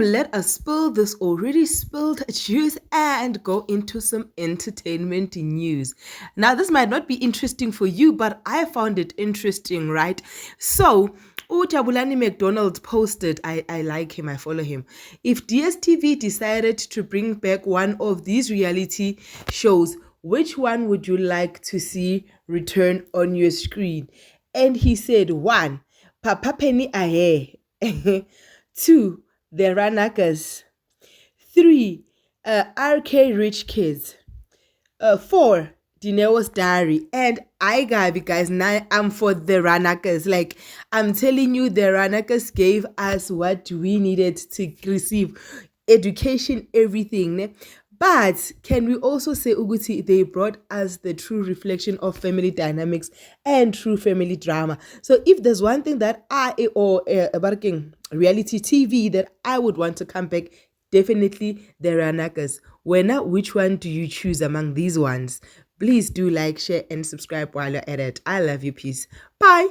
Let us spill this already spilled juice and go into some entertainment news. Now, this might not be interesting for you, but I found it interesting, right? So, Ujabulani McDonald posted, I like him, I follow him. If DSTV decided to bring back one of these reality shows, which one would you like to see return on your screen? And he said, one, Papa Penny Ahe. Two, the Ranakas. Three, RK Rich Kids. Four, Dineo's Diary. And I got it, guys. Now I'm for the Ranakas. Like, I'm telling you, the Ranakas gave us what we needed to receive. Education, everything. Ne? But can we also say, Uguti, they brought us the true reflection of family dynamics and true family drama. So if there's one thing that about reality TV that I would want to come back, definitely the Ranakas. Which one do you choose among these ones? Please do like, share, and subscribe while you're at it. I love you. Peace. Bye.